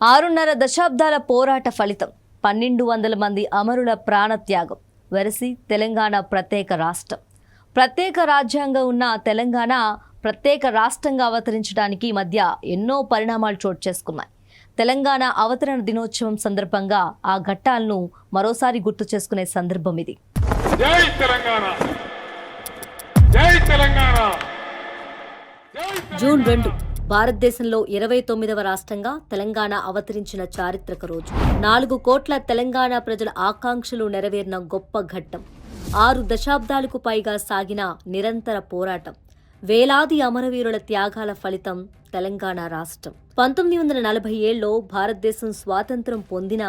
6.5 దశాబ్దాల పోరాట ఫలితం 1200 మంది అమరుల ప్రాణత్యాగం వెరసి తెలంగాణ ప్రత్యేక రాష్ట్రం. ప్రత్యేక రాజ్యాంగం ఉన్న తెలంగాణ ప్రత్యేక రాష్ట్రంగా అవతరించడానికి మధ్య ఎన్నో పరిణామాలు చోటు చేసుకున్నాయి. తెలంగాణ అవతరణ దినోత్సవం సందర్భంగా ఆ ఘట్టాలను మరోసారి గుర్తు చేసుకునే సందర్భం ఇది. జై తెలంగాణ, జై తెలంగాణ. జూన్ 2 భారతదేశంలో 29వ రాష్ట్రంగా తెలంగాణ అవతరించిన చారిత్రక రోజు. 4 కోట్ల తెలంగాణ ప్రజల ఆకాంక్షలు నెరవేరిన గొప్ప ఘట్టం. 6 దశాబ్దాలకు పైగా సాగిన నిరంతర పోరాటం, వేలాది అమరవీరుల త్యాగాల ఫలితం తెలంగాణ రాష్ట్రం. 1947లో భారతదేశం స్వాతంత్ర్యం పొందిన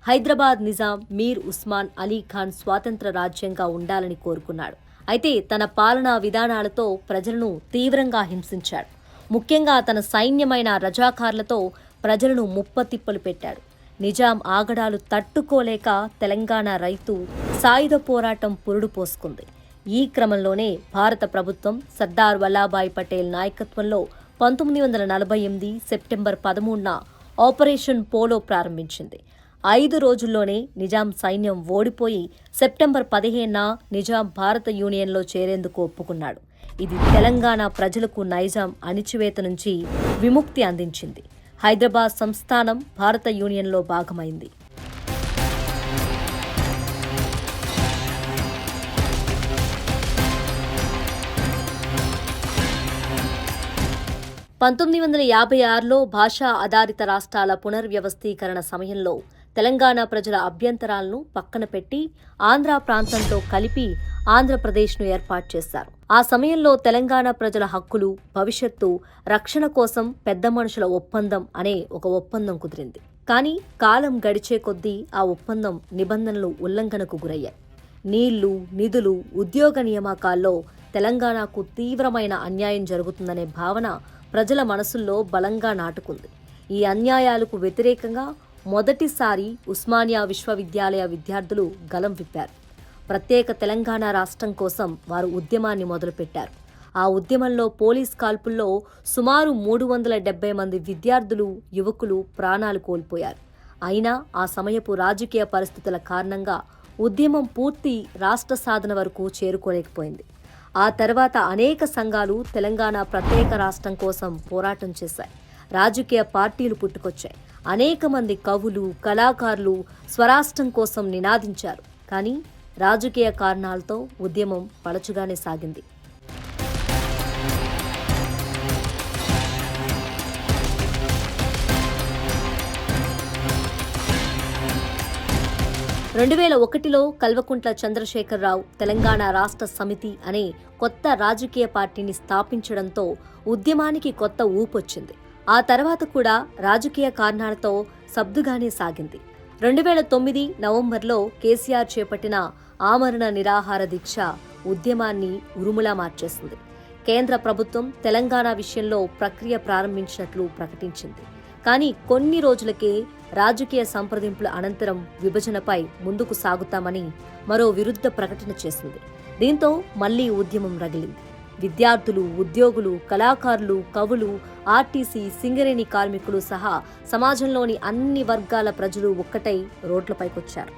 హైదరాబాద్ నిజాం మీర్ ఉస్మాన్ అలీ ఖాన్ స్వాతంత్ర రాజ్యంగా ఉండాలని కోరుకున్నాడు. అయితే తన పాలనా విధానాలతో ప్రజలను తీవ్రంగా హింసించాడు. ముఖ్యంగా తన సైన్యమైన రజాకార్లతో ప్రజలను ముప్పతిప్పలు పెట్టాడు. నిజాం ఆగడాలు తట్టుకోలేక తెలంగాణ రైతు సాయుధ పోరాటం పురుడు పోసుకుంది. ఈ క్రమంలోనే భారత ప్రభుత్వం సర్దార్ వల్లభాయ్ పటేల్ నాయకత్వంలో 1948 సెప్టెంబర్ 13న ఆపరేషన్ పోలో ప్రారంభించింది. 5 రోజుల్లోనే నిజాం సైన్యం ఓడిపోయి సెప్టెంబర్ 15న నిజాం భారత యూనియన్లో చేరేందుకు ఒప్పుకున్నాడు. ఇది తెలంగాణ ప్రజలకు నైజాం అణిచివేత నుంచి విముక్తి అందించింది. హైదరాబాద్ సంస్థానం భారత యూనియన్లో భాగమైంది. (1956లో భాషా ఆధారిత రాష్ట్రాల పునర్వ్యవస్థీకరణ సమయంలో తెలంగాణ ప్రజల అభ్యంతరాలను పక్కన పెట్టి ఆంధ్ర ప్రాంతంతో కలిపి ఆంధ్రప్రదేశ్ను ఏర్పాటు చేశారు. ఆ సమయంలో తెలంగాణ ప్రజల హక్కులు, భవిష్యత్తు రక్షణ కోసం పెద్ద మనుషుల ఒప్పందం అనే ఒక ఒప్పందం కుదిరింది. కానీ కాలం గడిచే కొద్దీ ఆ ఒప్పందం నిబంధనలు ఉల్లంఘనకు గురయ్యాయి. నీళ్లు, నిధులు, ఉద్యోగ నియామకాల్లో తెలంగాణకు తీవ్రమైన అన్యాయం జరుగుతుందనే భావన ప్రజల మనసుల్లో బలంగా నాటుకుంది. ఈ అన్యాయాలకు వ్యతిరేకంగా మొదటిసారి ఉస్మానియా విశ్వవిద్యాలయ విద్యార్థులు గలం విప్పారు. ప్రత్యేక తెలంగాణ రాష్ట్రం కోసం వారు ఉద్యమాన్ని మొదలుపెట్టారు. ఆ ఉద్యమంలో పోలీస్ కాల్పుల్లో సుమారు 370 మంది విద్యార్థులు, యువకులు ప్రాణాలు కోల్పోయారు. అయినా ఆ సమయపు రాజకీయ పరిస్థితుల కారణంగా ఉద్యమం పూర్తి రాష్ట్ర సాధన వరకు చేరుకోలేకపోయింది. ఆ తర్వాత అనేక సంఘాలు తెలంగాణ ప్రత్యేక రాష్ట్రం కోసం పోరాటం చేశాయి. రాజకీయ పార్టీలు పుట్టుకొచ్చాయి. అనేక మంది కవులు, కళాకారులు స్వరాష్ట్రం కోసం నినాదించారు. కానీ రాజకీయ కారణాలతో ఉద్యమం పలచుగానే సాగింది. (2001లో కల్వకుంట్ల చంద్రశేఖరరావు తెలంగాణ రాష్ట్ర సమితి అనే కొత్త రాజకీయ పార్టీని స్థాపించడంతో ఉద్యమానికి కొత్త ఊపొచ్చింది. ఆ తర్వాత కూడా రాజకీయ కారణాలతో సబ్దుగానే సాగింది. 2009 నవంబర్లో కేసీఆర్ చేపట్టిన ఆమరణ నిరాహార దీక్ష ఉద్యమాన్ని ఉరుములా మార్చేసింది. కేంద్ర ప్రభుత్వం తెలంగాణ విషయంలో ప్రక్రియ ప్రారంభించినట్లు ప్రకటించింది. కానీ కొన్ని రోజులకే రాజకీయ సంప్రదింపుల అనంతరం విభజనపై ముందుకు సాగుతామని మరో విరుద్ధ ప్రకటన చేసింది. దీంతో మళ్లీ ఉద్యమం రగిలింది. విద్యార్థులు, ఉద్యోగులు, కళాకారులు, కవులు, ఆర్టీసీ, సింగరేణి కార్మికులు సహా సమాజంలోని అన్ని వర్గాల ప్రజలు ఒక్కటై రోడ్లపైకొచ్చారు.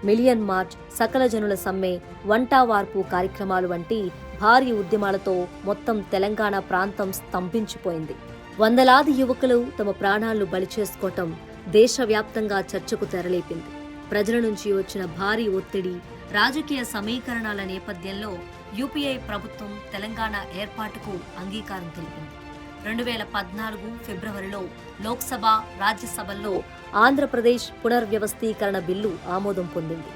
మిలియన్ మార్చ్, సకల జనుల సమ్మె, వంటావార్పు కార్యక్రమాలు వంటి భారీ ఉద్యమాలతో మొత్తం తెలంగాణ ప్రాంతం స్తంభించిపోయింది. వందలాది యువకులు తమ ప్రాణాలను బలి చేసుకోవటం దేశవ్యాప్తంగా చర్చకు తెరలేపింది. ప్రజల నుంచి వచ్చిన భారీ ఒత్తిడి, రాజకీయ సమీకరణాల నేపథ్యంలో యూపీఏ ప్రభుత్వం తెలంగాణ ఏర్పాటుకు అంగీకారం తెలిపింది. 2014 ఫిబ్రవరిలో లోక్సభ, రాజ్యసభల్లో ఆంధ్రప్రదేశ్ పునర్వ్యవస్థీకరణ బిల్లు ఆమోదం పొందింది.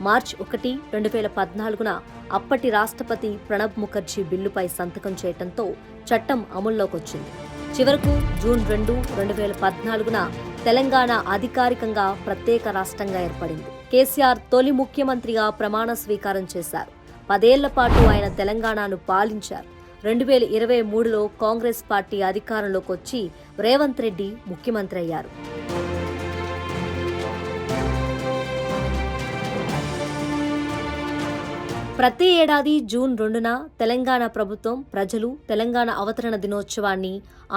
మార్చి 1, 2014న అప్పటి రాష్ట్రపతి ప్రణబ్ ముఖర్జీ బిల్లుపై సంతకం చేయడంతో చట్టం అమల్లోకొచ్చింది. చివరకు జూన్ 2, 2014న తెలంగాణ అధికారికంగా ప్రత్యేక రాష్ట్రంగా ఏర్పడింది. కేసీఆర్ తొలి ముఖ్యమంత్రిగా ప్రమాణ స్వీకారం చేశారు. 10 ఏళ్ల పాటు ఆయన తెలంగాణను పాలించారు. 2023లో కాంగ్రెస్ పార్టీ అధికారంలోకి వచ్చి రేవంత్ రెడ్డి ముఖ్యమంత్రి అయ్యారు. ప్రతి ఏడాది జూన్ 2న తెలంగాణ ప్రభుత్వం ప్రజలు తెలంగాణ అవతరణ దినోత్సవాన్ని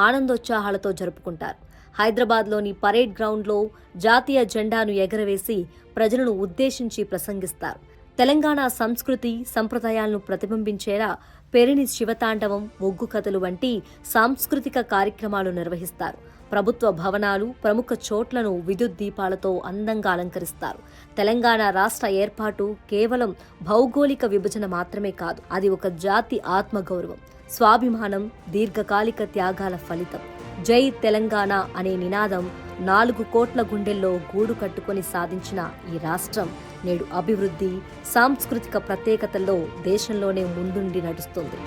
ఆనందోత్సాహాలతో జరుపుకుంటారు. హైదరాబాద్లోని పరేడ్ గ్రౌండ్లో జాతీయ జెండాను ఎగరవేసి ప్రజలను ఉద్దేశించి ప్రసంగిస్తారు. తెలంగాణ సంస్కృతి సంప్రదాయాలను ప్రతిబింబించేలా పెరిని శివతాండవం, ఒగ్గు కథలు వంటి సాంస్కృతిక కార్యక్రమాలు నిర్వహిస్తారు. ప్రభుత్వ భవనాలు, ప్రముఖ చోట్లను విద్యుత్ దీపాలతో అందంగా అలంకరిస్తారు. తెలంగాణ రాష్ట్ర ఏర్పాటు కేవలం భౌగోళిక విభజన మాత్రమే కాదు, అది ఒక జాతి ఆత్మగౌరవం, స్వాభిమానం, దీర్ఘకాలిక త్యాగాల ఫలితం. జై తెలంగాణ అనే నినాదం 4 కోట్ల గుండెల్లో గూడు కట్టుకొని సాధించిన ఈ రాష్ట్రం నేడు అభివృద్ధి, సాంస్కృతిక ప్రత్యేకతల్లో దేశంలోనే ముందుండి నడుస్తుంది.